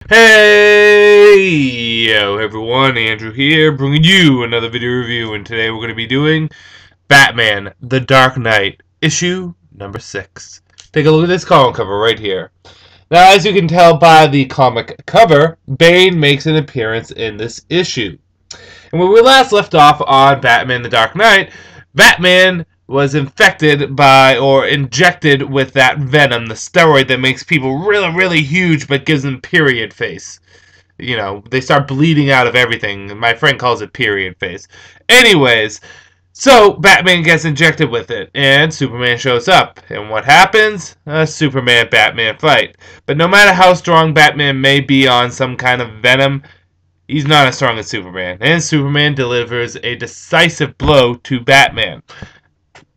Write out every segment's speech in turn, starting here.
Hey, yo everyone, Andrew here, bringing you another video review, and today we're going to be doing Batman: The Dark Knight, issue number 6. Take a look at this comic cover right here. Now, as you can tell by the comic cover, Bane makes an appearance in this issue. And when we last left off on Batman: The Dark Knight, Batman was infected by or injected with that venom, the steroid that makes people really, really huge but gives them period face. You know, they start bleeding out of everything. My friend calls it period face. Anyways, so Batman gets injected with it, and Superman shows up. And what happens? A Superman-Batman fight. But no matter how strong Batman may be on some kind of venom, he's not as strong as Superman. And Superman delivers a decisive blow to Batman.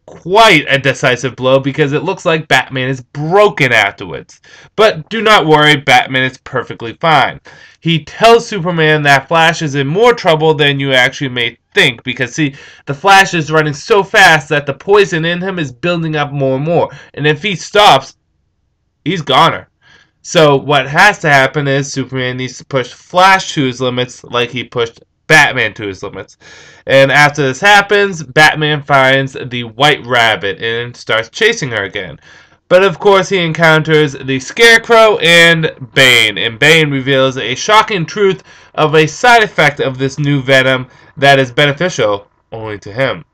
Quite a decisive blow because it looks like Batman is broken afterwards. But do not worry, Batman is perfectly fine. He tells Superman that Flash is in more trouble than you actually may think because, see, the Flash is running so fast that the poison in him is building up more and more. And if he stops, he's goner. So what has to happen is Superman needs to push Flash to his limits like he pushed Batman to his limits. And after this happens, Batman finds the White Rabbit and starts chasing her again. But of course he encounters the Scarecrow and Bane reveals a shocking truth of a side effect of this new venom that is beneficial only to him.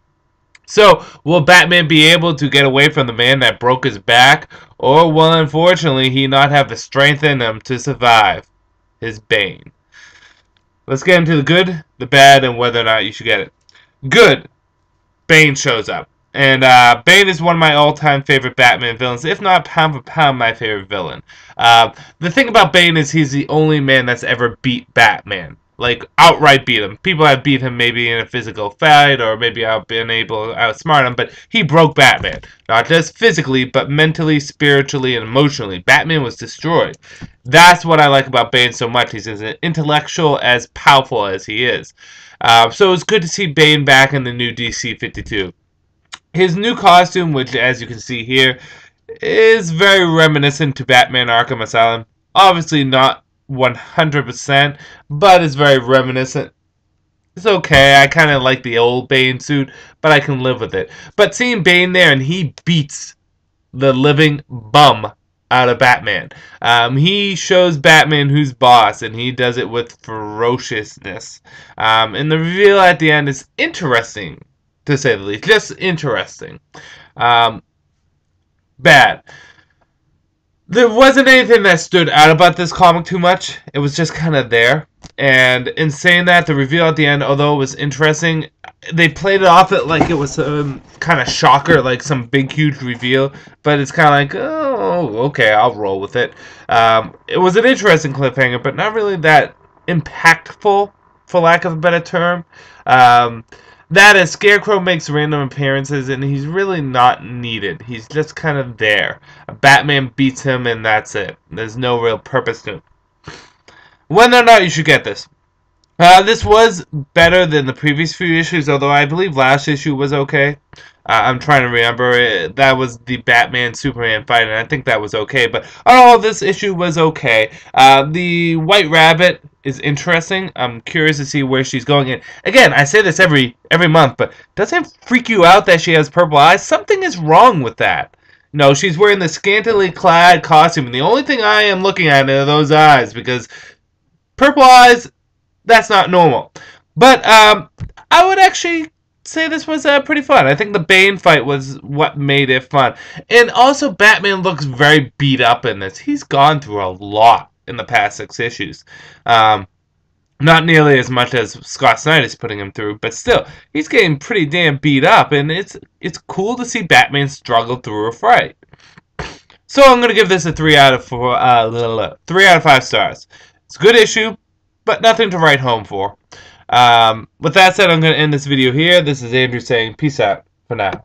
So, will Batman be able to get away from the man that broke his back, or will unfortunately he not have the strength in him to survive his Bane? Let's get into the good, the bad, and whether or not you should get it. Good. Bane shows up. And Bane is one of my all-time favorite Batman villains, if not pound for pound my favorite villain. The thing about Bane is he's the only man that's ever beat Batman. Like, outright beat him. People have beat him maybe in a physical fight, or maybe I've been able to outsmart him, but he broke Batman. Not just physically, but mentally, spiritually, and emotionally. Batman was destroyed. That's what I like about Bane so much. He's as intellectual, as powerful as he is. So it's good to see Bane back in the new DC 52. His new costume, which as you can see here, is very reminiscent to Batman Arkham Asylum. Obviously not 100%, but it's very reminiscent. It's okay. I kind of like the old Bane suit, but I can live with it. But seeing Bane there, and he beats the living bum out of Batman. He shows Batman who's boss, and he does it with ferociousness. And the reveal at the end is interesting, to say the least. Just interesting. Bad. There wasn't anything that stood out about this comic too much. It was just kind of there. And in saying that, the reveal at the end, although it was interesting, they played it off like it was kind of shocker, like some big, huge reveal. But it's kind of like, oh, okay, I'll roll with it. It was an interesting cliffhanger, but not really that impactful, for lack of a better term. That is, Scarecrow makes random appearances, and he's really not needed. He's just kind of there. Batman beats him, and that's it. There's no real purpose to it. Whether or not you should get this. This was better than the previous few issues, although I believe last issue was okay. I'm trying to remember. That was the Batman-Superman fight, and I think that was okay. But oh, this issue was okay. The White Rabbit is interesting. I'm curious to see where she's going. And again, I say this every month, but doesn't it freak you out that she has purple eyes? Something is wrong with that. No, she's wearing the scantily clad costume, and the only thing I am looking at are those eyes, because purple eyes, that's not normal. But I would actually say this was pretty fun. I think the Bane fight was what made it fun. And also, Batman looks very beat up in this. He's gone through a lot in the past 6 issues. Not nearly as much as Scott Snyder is putting him through, but still, he's getting pretty damn beat up, and it's cool to see Batman struggle through a fight. So I'm gonna give this a 3 out of 4, 3 out of 5 stars. It's a good issue, but nothing to write home for. With that said, I'm going to end this video here. This is Andrew saying peace out for now.